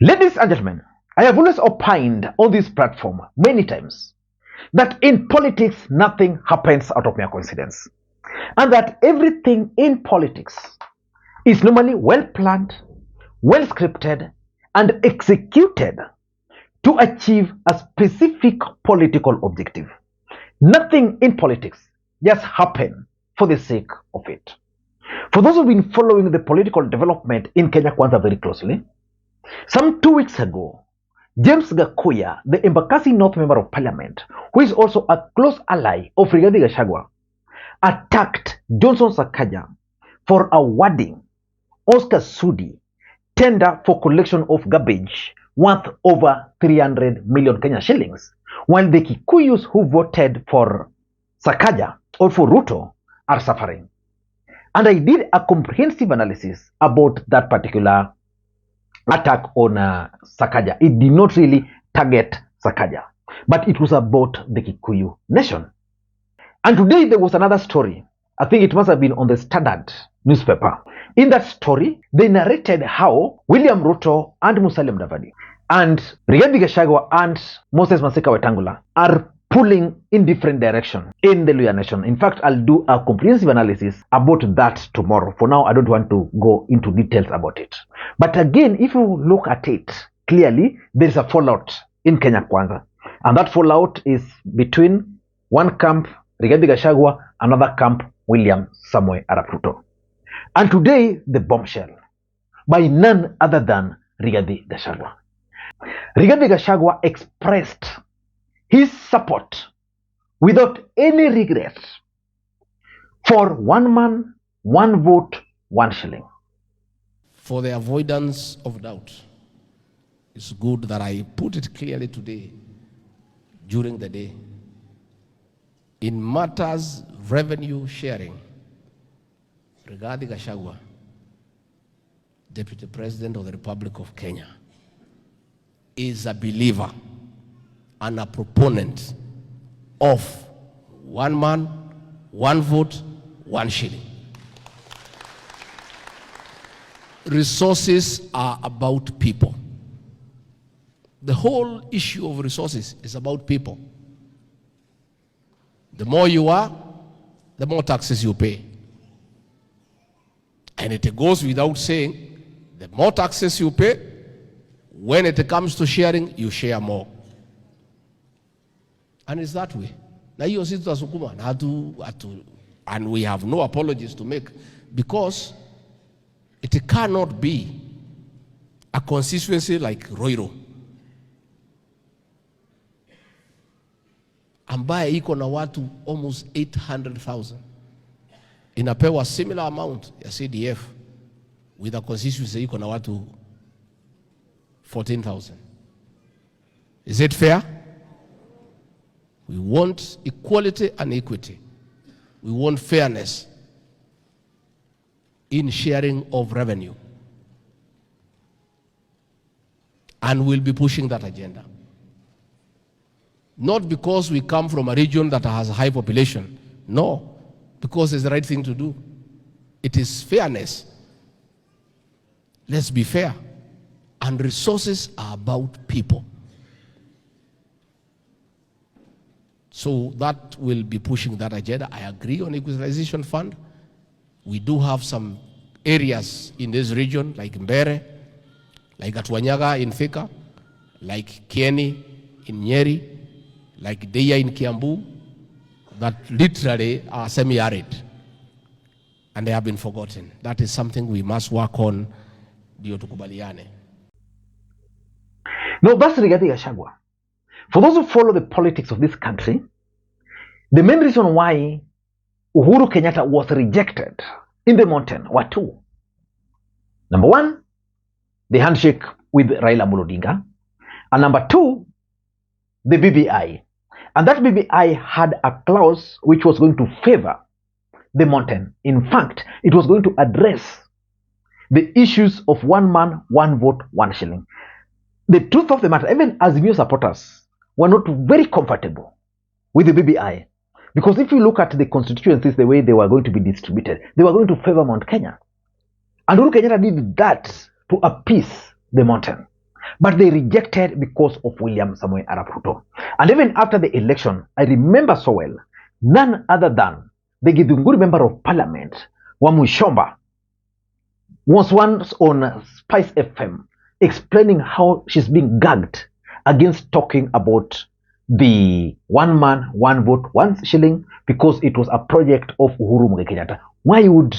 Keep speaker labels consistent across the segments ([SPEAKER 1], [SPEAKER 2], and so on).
[SPEAKER 1] Ladies and gentlemen, I have always opined on this platform many times that in politics nothing happens out of mere coincidence, and that everything in politics is normally well planned, well scripted, and executed to achieve a specific political objective. Nothing in politics just happens for the sake of it. For those who've been following the political development in Kenya Kwanza very closely, some 2 weeks ago, James Gachagua, the Embakasi North Member of Parliament, who is also a close ally of Rigathi Gachagua, attacked Johnson Sakaja for awarding Oscar Sudi tender for collection of garbage worth over 300 million Kenyan shillings, while the Kikuyus who voted for Sakaja or for Ruto are suffering. And I did a comprehensive analysis about that particular attack on Sakaja. It did not really target Sakaja, but it was about the Kikuyu nation. And today there was another story. I think it must have been on the Standard newspaper. In that story, they narrated how William Ruto and Musalia Mudavadi and Rigathi Gachagua and Moses Masika Wetangula are pulling in different directions in the Luhya nation. In fact, I'll do a comprehensive analysis about that tomorrow. For now, I don't want to go into details about it. But again, if you look at it clearly, there is a fallout in Kenya Kwanza. And that fallout is between one camp, Rigathi Gachagua, another camp, William Samoei Arap Ruto. And today, the bombshell by none other than Rigathi Gachagua. Rigathi Gachagua expressed his support without any regret for one man, one vote, one shilling.
[SPEAKER 2] For the avoidance of doubt, it's good that I put it clearly today during the day. In matters revenue sharing, Rigathi Gachagua, Deputy President of the Republic of Kenya, is a believer and a proponent of one man, one vote, one shilling. Resources are about people. The whole issue of resources is about people. The more you are, the more taxes you pay. And it goes without saying, the more taxes you pay, when it comes to sharing, you share more. And it's that way. And we have no apologies to make, because it cannot be a constituency like Roiro ambaye iko na watu almost 800,000 inapewa similar amount ya CDF with a constituency iko na watu 14,000. Is it fair? We want equality and equity. We want fairness in sharing of revenue. And we'll be pushing that agenda. Not because we come from a region that has a high population. No, because it's the right thing to do. It is fairness. Let's be fair. And resources are about people. So that will be pushing that agenda. I agree on equalization fund. We do have some areas in this region like Mbere, like Atwanyaga in Thika, like Kieni in Nyeri, like Deya in Kiambu, that literally are semi-arid and they have been forgotten. That is something we must work on. Ndio tukubaliane.
[SPEAKER 1] No, that's Rigathi Gachagua. For those who follow the politics of this country, the main reason why Uhuru Kenyatta was rejected in the mountain were two. Number one, the handshake with Raila Odinga. And number two, the BBI. And that BBI had a clause which was going to favor the mountain. In fact, it was going to address the issues of one man, one vote, one shilling. The truth of the matter, even Azimio supporters were not very comfortable with the BBI. Because if you look at the constituencies, the way they were going to be distributed, they were going to favor Mount Kenya. And Uhuru Kenyatta did that to appease the mountain. But they rejected because of William Samoei Arap Ruto. And even after the election, I remember so well, none other than the Githunguri member of parliament, Wamushomba, was once on Spice FM explaining how she's being gagged against talking about the one man, one vote, 1 shilling because it was a project of Uhuru Kenyatta. Why would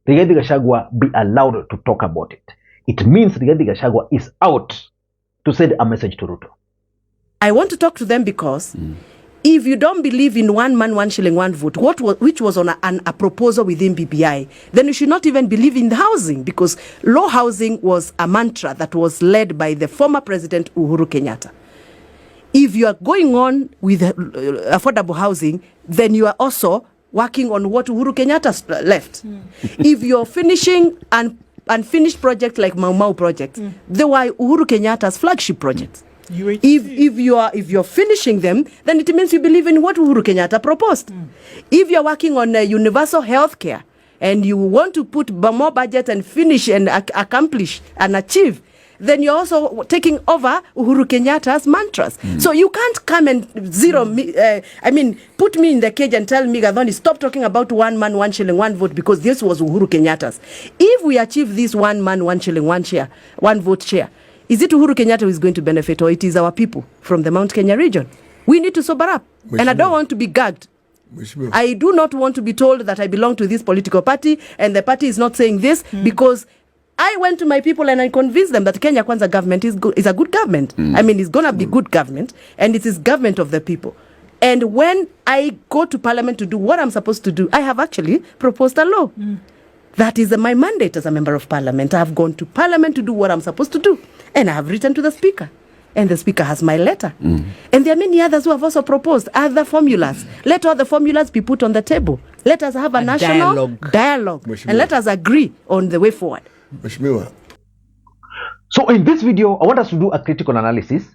[SPEAKER 1] Rigathi Gachagua be allowed to talk about it? It means Rigathi Gachagua is out to send a message to Ruto.
[SPEAKER 3] I want to talk to them because if you don't believe in 1 man, 1 shilling, 1 vote, which was on a proposal within BBI, then you should not even believe in the housing, because low housing was a mantra that was led by the former president Uhuru Kenyatta. If you are going on with affordable housing, then you are also working on what Uhuru Kenyatta left. If you're finishing unfinished projects like Mau Mau project, they were Uhuru Kenyatta's flagship projects. If you're finishing them, then it means you believe in what Uhuru Kenyatta proposed. If you're working on universal health care and you want to put more budget and finish and accomplish and achieve, then you're also taking over Uhuru Kenyatta's mantras. So you can't come and put me in the cage and tell me, Gathoni, stop talking about 1 man, 1 shilling, 1 vote, because this was Uhuru Kenyatta's. If we achieve this 1 man, 1 shilling, 1 vote share, is it Uhuru Kenyatta who is going to benefit, or it is our people from the Mount Kenya region? We need to sober up. And I don't want to be gagged. I do not want to be told that I belong to this political party and the party is not saying this, because I went to my people and I convinced them that Kenya Kwanza government is a good government. It's going to be good government, and it is government of the people. And when I go to parliament to do what I'm supposed to do, I have actually proposed a law. That is my mandate as a member of parliament. I have gone to parliament to do what I'm supposed to do. And I have written to the speaker. And the speaker has my letter. And there are many others who have also proposed other formulas. Let all the formulas be put on the table. Let us have a national dialogue. And let us agree on the way forward.
[SPEAKER 1] So in this video, I want us to do a critical analysis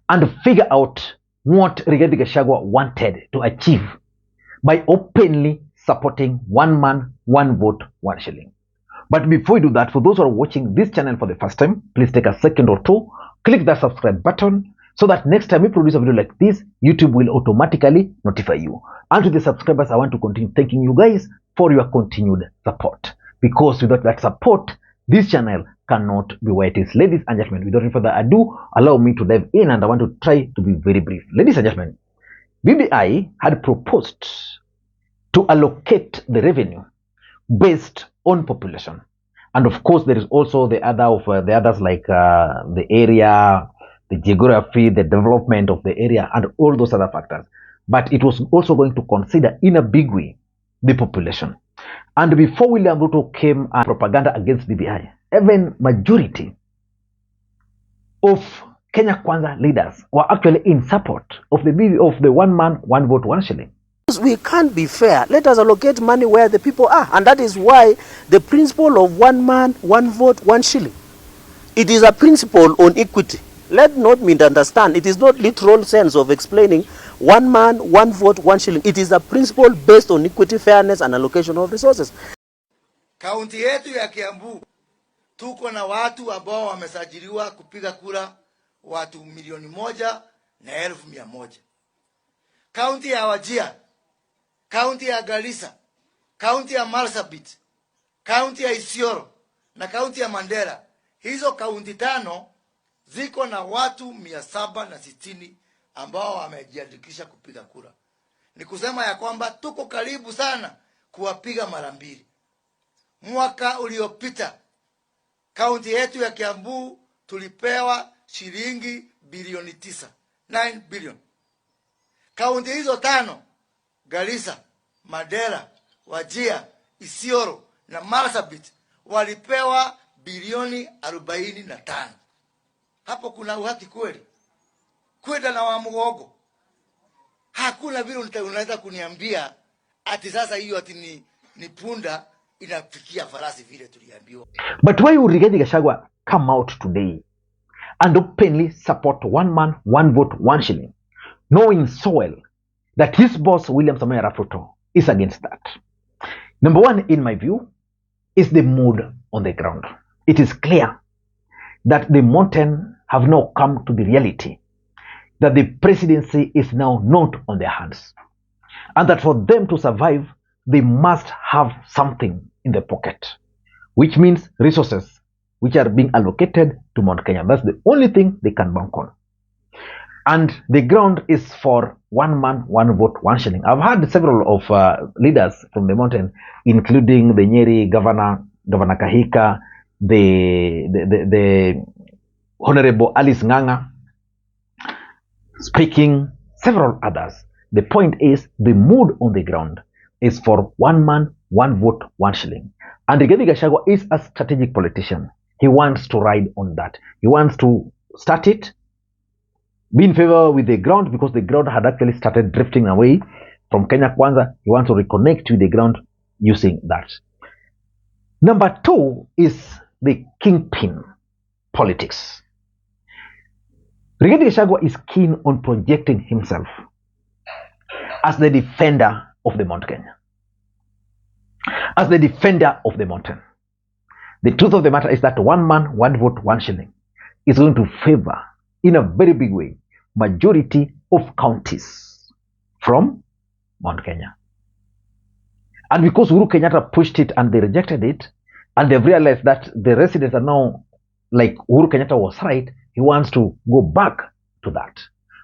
[SPEAKER 1] and figure out what Rigathi Gachagua wanted to achieve by openly supporting 1 man, 1 vote, 1 shilling. But before we do that, for those who are watching this channel for the first time, please take a second or two, click that subscribe button so that next time we produce a video like this, YouTube will automatically notify you. And to the subscribers, I want to continue thanking you guys for your continued support, because without that support, this channel cannot be where it is. Ladies and gentlemen, without any further ado, allow me to dive in, and I want to try to be very brief. Ladies and gentlemen, BBI had proposed to allocate the revenue based on population, and of course there is also the others like the area, the geography, the development of the area, and all those other factors. But it was also going to consider in a big way the population. And before William Ruto came and propaganda against BBI, even majority of Kenya Kwanza leaders were actually in support of the 1 man, 1 vote, 1 shilling.
[SPEAKER 4] We can't be fair. Let us allocate money where the people are. And that is why the principle of 1 man, 1 vote, 1 shilling. It is a principle on equity. Let not misunderstand. It is not literal sense of explaining 1 man, 1 vote, 1 shilling. It is a principle based on equity, fairness, and allocation of resources.
[SPEAKER 5] Kaunti yetu ya Kiambu tuko na watu ambao wamesajiliwa kupiga kura watu 1,100,100. Kaunti ya Wajir, kaunti ya Garissa, kaunti ya Marsabit, kaunti ya Isiolo na kaunti ya Mandera. Hizo kaunti 5 ziko na watu 760 ambao wamejiandikisha kupiga kura. Ni kusema ya kwamba tuko karibu sana kuwapiga mara 2. Mwaka uliopita kaunti yetu ya Kiambu tulipewa shilingi bilioni 9, 9 billion. Kaunti hizo 5, Garissa, Mandera, Wajir, Isiolo na Marsabit, walipewa bilioni 45. Hapo kuna uhaki kweli? Kwenda na Wamugogo. Hakuna vile unaweza kuniambia ati sasa hiyo ati ni punda inafikia farasi vile tuliambiwa.
[SPEAKER 1] But why would Rigathi Gachagua come out today and openly support 1 man, 1 vote, 1 shilling, knowing so well that his boss William Samoei Arap Ruto is against that? Number one, in my view, is the mood on the ground. It is clear that the mountain have now come to the reality that the presidency is now not on their hands, and that for them to survive, they must have something in their pocket, which means resources which are being allocated to Mount Kenya. That's the only thing they can bank on. And the ground is for one man, one vote, one shilling. I've had several of leaders from the mountain, including the Nyeri governor, Governor Kahika, the Honorable Alice Nganga, speaking, several others. The point is, the mood on the ground is for one man, one vote, one shilling. And Rigathi Gachagua is a strategic politician. He wants to ride on that. He wants to start it, be in favor with the ground, because the ground had actually started drifting away from Kenya Kwanza. He wants to reconnect with the ground using that. Number two is the kingpin politics. Rigathi Gachagua is keen on projecting himself as the defender of the Mount Kenya, as the defender of the mountain. The truth of the matter is that one man, one vote, one shilling is going to favor, in a very big way, majority of counties from Mount Kenya. And because Uhuru Kenyatta pushed it and they rejected it, and they've realized that the residents are now like Uhuru Kenyatta was right, he wants to go back to that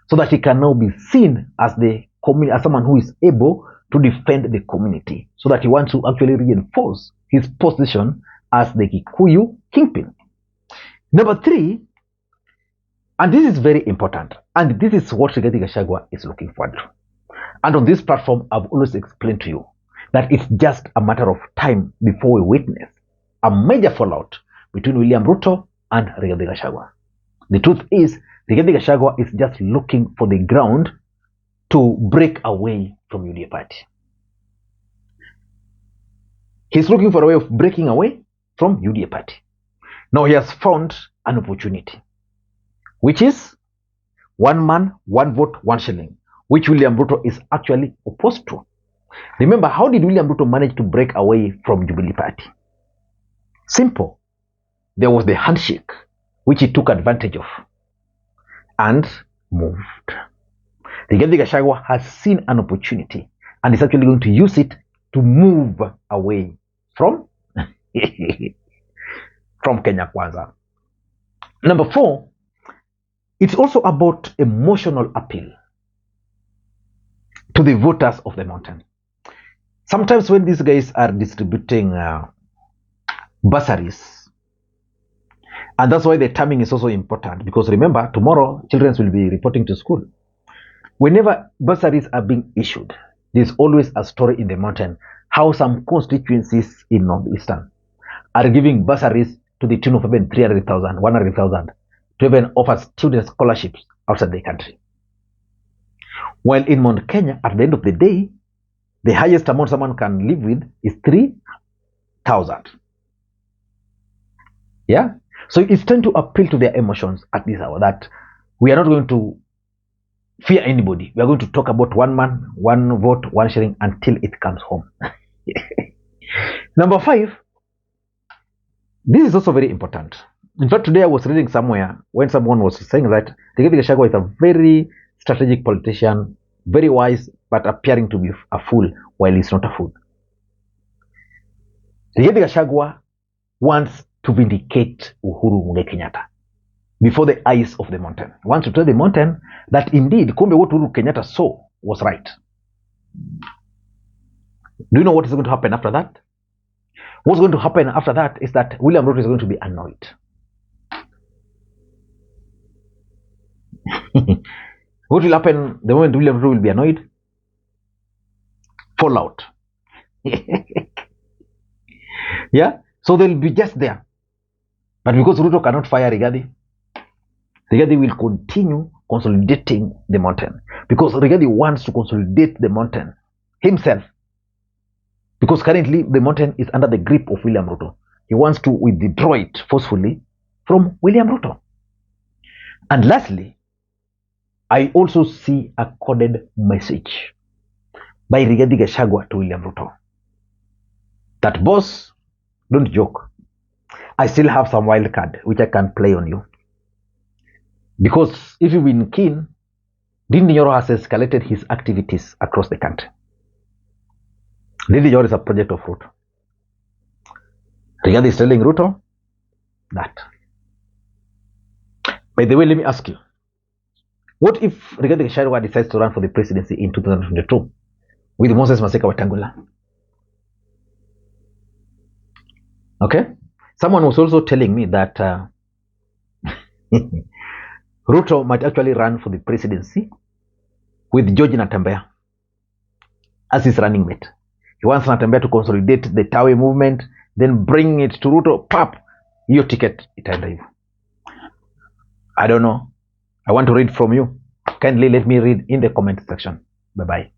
[SPEAKER 1] so that he can now be seen as as someone who is able to defend the community, so that he wants to actually reinforce his position as the Kikuyu kingpin. Number three, and this is very important, and this is what Rigathi Gachagua is looking forward to. And on this platform, I've always explained to you that it's just a matter of time before we witness a major fallout between William Ruto and Rigathi Gachagua. The truth is, Rigathi Gachagua is just looking for the ground to break away from UDA party. He's looking for a way of breaking away from UDA party. Now he has found an opportunity, which is one man, one vote, one shilling, which William Ruto is actually opposed to. Remember, how did William Ruto manage to break away from Jubilee Party? Simple. There was the handshake, which he took advantage of and moved. Rigathi Gachagua has seen an opportunity and is actually going to use it to move away from Kenya Kwanza. Number four, it's also about emotional appeal to the voters of the mountain. Sometimes when these guys are distributing bursaries, and that's why the timing is also important, because remember, tomorrow children will be reporting to school. Whenever bursaries are being issued, there's always a story in the mountain how some constituencies in Northeastern are giving bursaries to the tune of even 300,000, 100,000 to even offer student scholarships outside the country. While in Mount Kenya, at the end of the day, the highest amount someone can live with is 3,000. Yeah? So it's trying to appeal to their emotions at this hour, that we are not going to fear anybody. We are going to talk about one man, one vote, one shilling until it comes home. Number five, this is also very important. In fact, today I was reading somewhere when someone was saying that Rigathi Gachagua is a very strategic politician, very wise, but appearing to be a fool while he's not a fool. Rigathi Gachagua wants to vindicate Uhuru Kenyatta before the eyes of the mountain. He wants to tell the mountain that indeed, kumbe what Uhuru Kenyatta saw was right. Do you know what is going to happen after that? What's going to happen after that is that William Ruto is going to be annoyed. What will happen the moment William Ruto will be annoyed? Fallout. Yeah? So they'll be just there. But because Ruto cannot fire Rigathi, Rigathi will continue consolidating the mountain. Because Rigathi wants to consolidate the mountain himself. Because currently the mountain is under the grip of William Ruto. He wants to withdraw it forcefully from William Ruto. And lastly, I also see a coded message by Rigathi Gachagua to William Ruto. That, boss, don't joke. I still have some wild card which I can play on you. Because if you've been keen, Ndindi Nyoro has escalated his activities across the country. Ndindi Nyoro is a project of Ruto. Rigathi is telling Ruto that. By the way, let me ask you, what if Rigathi Gachagua decides to run for the presidency in 2022 with Moses Masika Wetangula? Okay? Someone was also telling me that Ruto might actually run for the presidency with George Natembeya as his running mate. He wants Natembeya to consolidate the Tawe movement, then bring it to Ruto, pap, your ticket, itaenda hivyo. I don't know. I want to read from you. Kindly let me read in the comment section. Bye-bye.